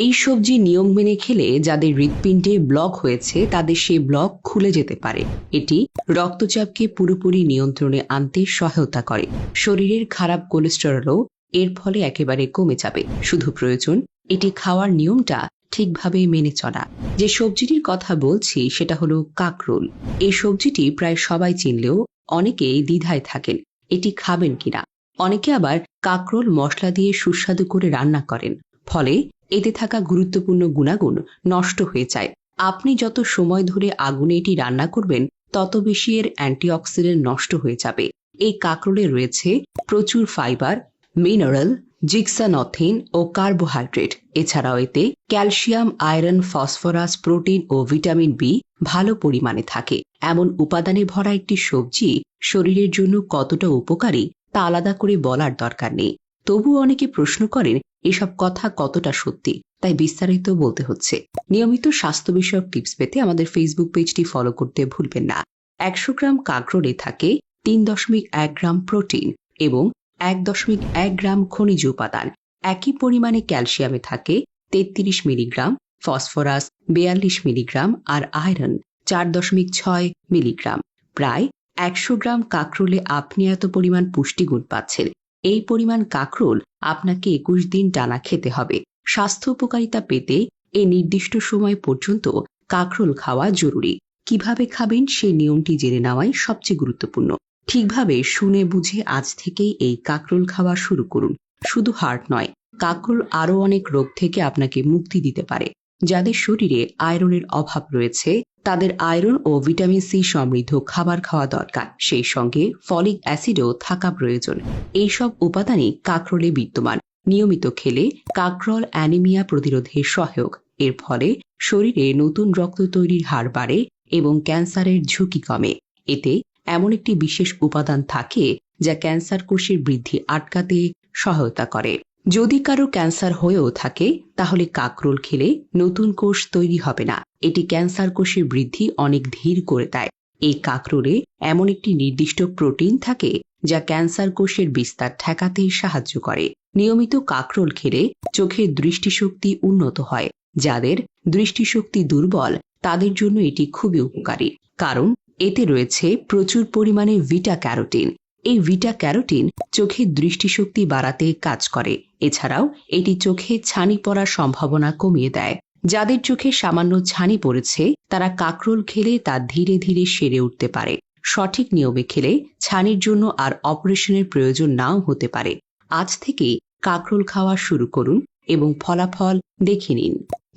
এই সবজি নিয়ম মেনে খেলে যাদের হৃৎপিণ্ডে ব্লক হয়েছে তাদের সেই ব্লক খুলে যেতে পারে। এটি রক্তচাপকে পুরোপুরি নিয়ন্ত্রণে আনতে সহায়তা করে। শরীরের খারাপ কোলেস্টেরলও এর ফলে একেবারে কমে যাবে। শুধু প্রয়োজন এটি খাওয়ার নিয়মটা ঠিকভাবে মেনে চলা। যে সবজিটির কথা বলছি সেটা হলো কাঁকরোল। এই সবজিটি প্রায় সবাই চিনলেও অনেকেই দ্বিধায় থাকেন এটি খাবেন কিনা। অনেকে আবার কাঁকরোল মশলা দিয়ে সুস্বাদু করে রান্না করেন, ফলে এতে থাকা গুরুত্বপূর্ণ গুণাগুণ নষ্ট হয়ে যায়। আপনি যত সময় ধরে আগুনে এটি রান্না করবেন তত বেশি এর অ্যান্টিঅক্সিডেন্ট নষ্ট হয়ে যাবে। এই কাঁকরোলে রয়েছে প্রচুর ফাইবার, মিনারেল, জিক্সানথিন ও কার্বোহাইড্রেট। এছাড়াও এতে ক্যালসিয়াম, আয়রন, ফসফরাস, প্রোটিন ও ভিটামিন বি ভালো পরিমাণে থাকে। এমন উপাদানে ভরা একটি সবজি শরীরের জন্য কতটা উপকারী তা আলাদা করে বলার দরকার নেই। তবু অনেকে প্রশ্ন করেন এসব কথা কতটা সত্যি, তাই বিস্তারিত বলতে হচ্ছে। নিয়মিত স্বাস্থ্য বিষয়ক টিপস পেতে আমাদের ফেসবুক পেজটি ফলো করতে ভুলবেন না। 100 গ্রাম কাঁকরোলে থাকে 3.1 গ্রাম প্রোটিন এবং 1.1 গ্রাম খনিজ উপাদান। একই পরিমাণে ক্যালসিয়ামে থাকে 33 মিলিগ্রাম, ফসফরাস 42 মিলিগ্রাম আর আয়রন 4.6 মিলিগ্রাম। প্রায় 100 গ্রাম কাঁকরোলে আপনি এত পরিমাণ পুষ্টিগুণ পাচ্ছেন। এই পরিমাণ কাঁকরোল আপনাকে 21 দিন টানা খেতে হবে। স্বাস্থ্য উপকারিতা পেতে এই নির্দিষ্ট সময় পর্যন্ত কাঁকরোল খাওয়া জরুরি। কিভাবে খাবেন সেই নিয়মটি জেনে নেওয়াই সবচেয়ে গুরুত্বপূর্ণ। ঠিকভাবে শুনে বুঝে আজ থেকেই এই কাঁকরোল খাওয়া শুরু করুন। শুধু হার্ট নয়, কাঁকরোল আরও অনেক রোগ থেকে আপনাকে মুক্তি দিতে পারে। যাদের শরীরে আয়রনের অভাব রয়েছে তাদের আয়রন ও ভিটামিন সি সমৃদ্ধ খাবার খাওয়া দরকার। সেই সঙ্গে ফলিক অ্যাসিডও থাকা প্রয়োজন। এইসব উপাদানই কাঁকরোলে বিদ্যমান। নিয়মিত খেলে কাঁকরোল অ্যানিমিয়া প্রতিরোধে সহায়ক। এর ফলে শরীরে নতুন রক্ত তৈরির হার বাড়ে এবং ক্যান্সারের ঝুঁকি কমে। এতে এমন একটি বিশেষ উপাদান থাকে যা ক্যান্সার কোষের বৃদ্ধি আটকাতে সহায়তা করে। যদি কারো ক্যান্সার হয়েও থাকে তাহলে কাঁকরোল খেলে নতুন কোষ তৈরি হবে না। এটি ক্যান্সার কোষের বৃদ্ধি অনেক ধীর করে দেয়। এই কাঁকরোলে এমন একটি নির্দিষ্ট প্রোটিন থাকে যা ক্যান্সার কোষের বিস্তার ঠেকাতে সাহায্য করে। নিয়মিত কাঁকরোল খেলে চোখের দৃষ্টিশক্তি উন্নত হয়। যাদের দৃষ্টিশক্তি দুর্বল তাদের জন্য এটি খুবই উপকারী, কারণ এতে রয়েছে প্রচুর পরিমাণে ভিটা ক্যারোটিন। এই ভিটা ক্যারোটিন চোখের দৃষ্টিশক্তি বাড়াতে কাজ করে। এছাড়াও এটি চোখে ছানি পড়ার সম্ভাবনা কমিয়ে দেয়। যাদের চোখে সামান্য ছানি পড়েছে তারা কাঁকরোল খেলে তা ধীরে ধীরে সেরে উঠতে পারে। সঠিক নিয়মে খেলে ছানির জন্য আর অপারেশনের প্রয়োজন নাও হতে পারে। আজ থেকে কাঁকরোল খাওয়া শুরু করুন এবং ফলাফল দেখে নিন।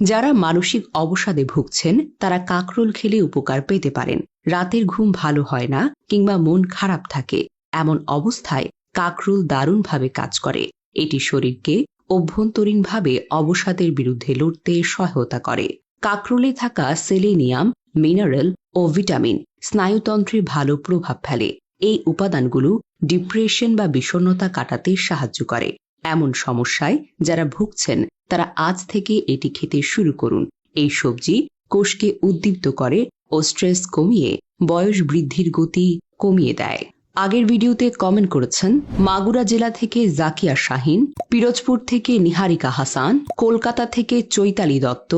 যারা মানসিক অবসাদে ভুগছেন তারা কাঁকরোল খেলে উপকার পেতে পারেন। রাতের ঘুম ভালো হয় না কিংবা মন খারাপ থাকে, এমন অবস্থায় কাঁকরোল দারুণভাবে কাজ করে। এটি শরীরকে অভ্যন্তরীণভাবে অবসাদের বিরুদ্ধে লড়তে সহায়তা করে। কাঁকরোলে থাকা সেলেনিয়াম, মিনারেল ও ভিটামিন স্নায়ুতন্ত্রে ভালো প্রভাব ফেলে। এই উপাদানগুলো ডিপ্রেশন বা বিষণ্ণতা কাটাতে সাহায্য করে। এমন সমস্যায় যারা ভুগছেন তারা আজ থেকে এটি খেতে শুরু করুন। এই সবজি কোষকে উদ্দীপ্ত করে ও স্ট্রেস কমিয়ে বয়স বৃদ্ধির গতি কমিয়ে দেয়। আগের ভিডিওতে কমেন্ট করেছেন মাগুরা জেলা থেকে জাকিয়া শাহিন, পিরোজপুর থেকে নিহারিকা হাসান, কলকাতা থেকে চৈতালি দত্ত।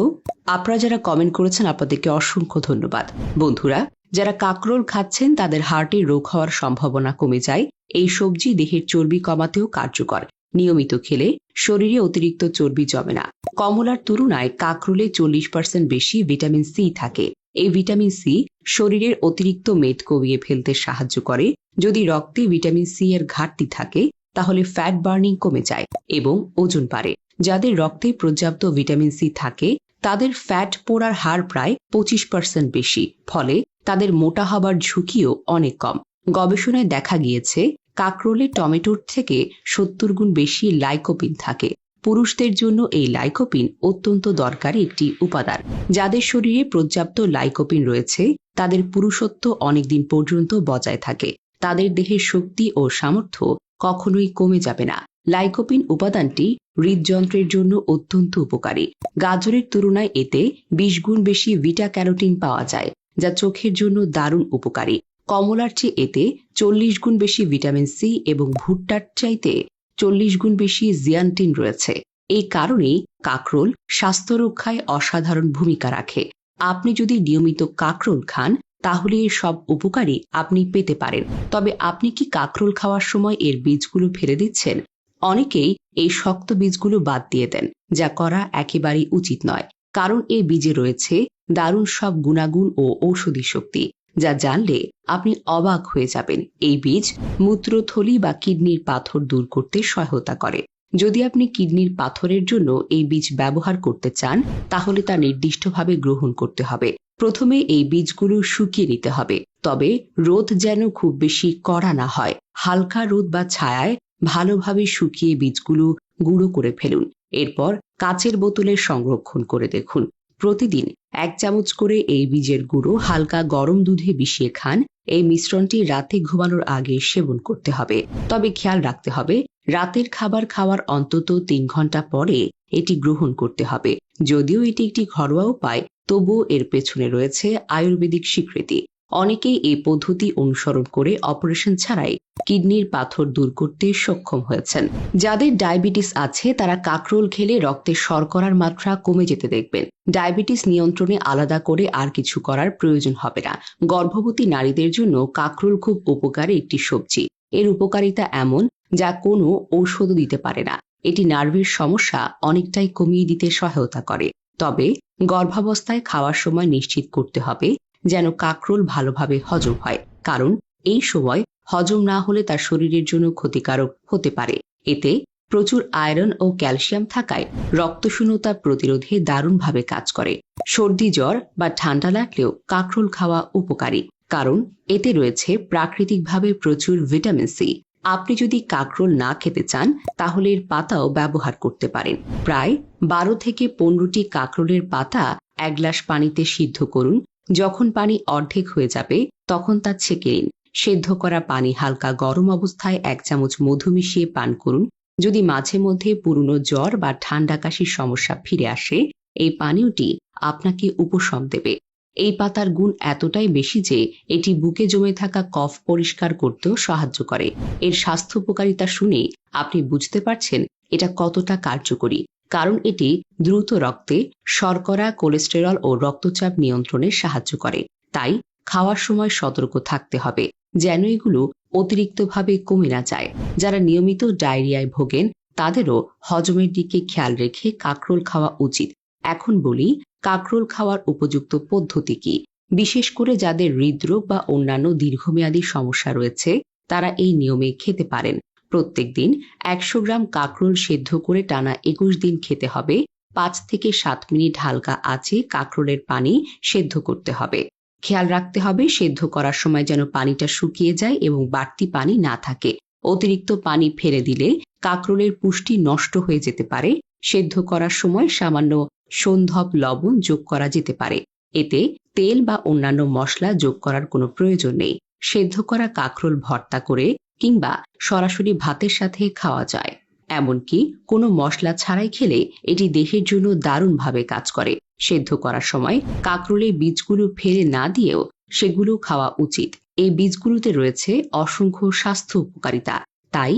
আপনারা যারা কমেন্ট করেছেন আপনাদেরকে অসংখ্য ধন্যবাদ। বন্ধুরা, যারা কাঁকরোল খাচ্ছেন তাদের হার্টের রোগ হওয়ার সম্ভাবনা কমে যায়। এই সবজি দেহের চর্বি কমাতেও কার্যকর। নিয়মিত খেলে শরীরে অতিরিক্ত চর্বি জমে না। কমলার তুলনায় কাঁকরোলে 40% বেশি ভিটামিন সি থাকে। এই ভিটামিন সি শরীরের অতিরিক্ত মেদ কমিয়ে ফেলতে সাহায্য করে। যদি রক্তে ভিটামিন সি এর ঘাটতি থাকে তাহলে ফ্যাট বার্নিং কমে যায় এবং ওজন বাড়ে। যাদের রক্তে পর্যাপ্ত ভিটামিন সি থাকে তাদের ফ্যাট পোড়ার হার প্রায় 25% বেশি, ফলে তাদের মোটা হবার ঝুঁকিও অনেক কম। গবেষণায় দেখা গিয়েছে কাঁকরোলে টমেটোর থেকে 70 গুণ বেশি লাইকোপিন থাকে। পুরুষদের জন্য এই লাইকোপিন অত্যন্ত দরকারি একটি উপাদান। যাদের শরীরে পর্যাপ্ত লাইকোপিন রয়েছে তাদের পুরুষত্ব অনেকদিন পর্যন্ত বজায় থাকে। তাদের দেহের শক্তি ও সামর্থ্য কখনোই কমে যাবে না। লাইকোপিন উপাদানটি হৃদযন্ত্রের জন্য অত্যন্ত উপকারী। গাজরের তুলনায় এতে 20 গুণ বেশি ভিটা ক্যারোটিন পাওয়া যায়, যা চোখের জন্য দারুণ উপকারী। কমলার চেয়ে এতে 40 গুণ বেশি ভিটামিন সি এবং ভুট্টার চাইতে 40 গুণ বেশি জিয়ান্টিন রয়েছে। এই কারণেই কাঁকরোল স্বাস্থ্য রক্ষায় অসাধারণ ভূমিকা রাখে। আপনি যদি নিয়মিত কাঁকরোল খান তাহলে এর সব উপকারই আপনি পেতে পারেন। তবে আপনি কি কাঁকরোল খাওয়ার সময় এর বীজগুলো ফেলে দিচ্ছেন? অনেকেই এই শক্ত বীজগুলো বাদ দিয়ে দেন, যা করা একেবারেই উচিত নয়। কারণ এই বীজে রয়েছে দারুণ সব গুণাগুণ ও ঔষধি শক্তি, যা জানলে আপনি অবাক হয়ে যাবেন। এই বীজ মূত্রথলি বা কিডনির পাথর দূর করতে সহায়তা করে। যদি আপনি কিডনির পাথরের জন্য এই বীজ ব্যবহার করতে চান তাহলে তা নির্দিষ্টভাবে গ্রহণ করতে হবে। প্রথমে এই বীজগুলো শুকিয়ে নিতে হবে, তবে রোদ যেন খুব বেশি কড়া না হয়। হালকা রোদ বা ছায়ায় ভালোভাবে শুকিয়ে বীজগুলো গুঁড়ো করে ফেলুন। এরপর কাচের বোতলে সংরক্ষণ করে দেখুন। প্রতিদিন 1 চামচ করে এই বীজের গুঁড়ো হালকা গরম দুধে মিশিয়ে খান। এই মিশ্রণটি রাতে ঘুমানোর আগে সেবন করতে হবে। তবে খেয়াল রাখতে হবে, রাতের খাবার খাওয়ার অন্তত 3 ঘন্টা পরে এটি গ্রহণ করতে হবে। যদিও এটি একটি ঘরোয়া উপায়, তবুও এর পেছনে রয়েছে আয়ুর্বেদিক স্বীকৃতি। অনেকেই এই পদ্ধতি অনুসরণ করে অপারেশন ছাড়াই কিডনির পাথর দূর করতে সক্ষম হয়েছেন। যাদের ডায়াবেটিস আছে তারা কাঁকরোল খেলে রক্তে শর্করার মাত্রা কমে যেতে দেখবেন। ডায়াবেটিস নিয়ন্ত্রণে আলাদা করে আর কিছু করার প্রয়োজন হবে না। গর্ভবতী নারীদের জন্য কাঁকরোল খুব উপকারী একটি সবজি। এর উপকারিতা এমন যা কোনো ঔষধও দিতে পারে না। এটি নার্ভের সমস্যা অনেকটাই কমিয়ে দিতে সহায়তা করে। তবে গর্ভাবস্থায় খাওয়ার সময় নিশ্চিত করতে হবে যেন কাঁকরোল ভালোভাবে হজম হয়, কারণ এই সময় হজম না হলে তার শরীরের জন্য ক্ষতিকারক হতে পারে। এতে প্রচুর আয়রন ও ক্যালসিয়াম থাকায় রক্তশূন্যতা প্রতিরোধে দারুণভাবে কাজ করে। সর্দি জ্বর বা ঠান্ডা লাগলেও কাঁকরোল খাওয়া উপকারী, কারণ এতে রয়েছে প্রাকৃতিকভাবে প্রচুর ভিটামিন সি। আপনি যদি কাঁকরোল না খেতে চান তাহলে এর পাতাও ব্যবহার করতে পারেন। প্রায় 12 থেকে 15টি কাঁকরোলের পাতা 1 গ্লাস পানিতে সিদ্ধ করুন। যখন পানি অর্ধেক হয়ে যাবে তখন তা ছেঁকে নিন। সেদ্ধ করা পানি হালকা গরম অবস্থায় 1 চামচ মধু মিশিয়ে পান করুন। যদি মাঝে মধ্যে পুরনো জ্বর বা ঠান্ডা কাশির সমস্যা ফিরে আসে, এই পানীয়টি আপনাকে উপশম দেবে। এই পাতার গুণ এতটাই বেশি যে এটি বুকে জমে থাকা কফ পরিষ্কার করতেও সাহায্য করে। এর স্বাস্থ্য উপকারিতা শুনে আপনি বুঝতে পারছেন এটা কতটা কার্যকরী, কারণ এটি দ্রুত রক্তে শর্করা, কোলেস্টেরল ও রক্তচাপ নিয়ন্ত্রণে সাহায্য করে। তাই খাওয়ার সময় সতর্ক থাকতে হবে যেন এগুলো অতিরিক্তভাবে কমে না যায়। যারা নিয়মিত ডায়রিয়ায় ভোগেন তাদেরও হজমের দিকে খেয়াল রেখে কাঁকরোল খাওয়া উচিত। এখন বলি, কাঁকরোল খাওয়ার উপযুক্ত পদ্ধতি কি। বিশেষ করে যাদের হৃদরোগ বা অন্যান্য দীর্ঘমেয়াদী সমস্যা রয়েছে তারা এই নিয়মে খেতে পারেন। প্রত্যেক দিন 100 গ্রাম কাঁকরোল সেদ্ধ করে টানা 21 দিন খেতে হবে। 5 থেকে 7 মিনিট হালকা আঁচে কাঁকরোলের পানি সেদ্ধ করতে হবে। খেয়াল রাখতে হবে সেদ্ধ করার সময় যেন পানিটা শুকিয়ে যায় এবং বাড়তি পানি না থাকে। অতিরিক্ত পানি ফেলে দিলে কাঁকরোলের পুষ্টি নষ্ট হয়ে যেতে পারে। সেদ্ধ করার সময় সামান্য সন্ধব লবণ যোগ করা যেতে পারে। এতে তেল বা অন্যান্য মশলা যোগ করার কোনো প্রয়োজন নেই। সেদ্ধ করা কাঁকরোল ভর্তা করে কিংবা সরাসরি ভাতের সাথে খাওয়া যায়। এমনকি কোনো মশলা ছাড়াই খেলে এটি দেহের জন্য দারুণভাবে কাজ করে। সেদ্ধ করার সময় কাঁকরোলের বীজগুলো ফেলে না দিয়েও সেগুলো খাওয়া উচিত। এই বীজগুলোতে রয়েছে অসংখ্য স্বাস্থ্য উপকারিতা। তাই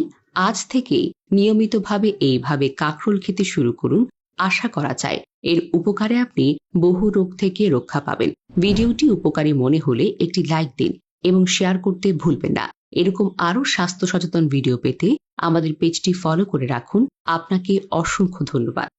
আজ থেকেই নিয়মিতভাবে এইভাবে কাঁকরোল খেতে শুরু করুন। আশা করা যায় এর উপকারে আপনি বহু রোগ থেকে রক্ষা পাবেন। ভিডিওটি উপকারী মনে হলে একটি লাইক দিন এবং শেয়ার করতে ভুলবেন না। এরকম আরো স্বাস্থ্য সচেতন ভিডিও পেতে আমাদের পেজটি ফলো করে রাখুন। আপনাকে অসংখ্য ধন্যবাদ।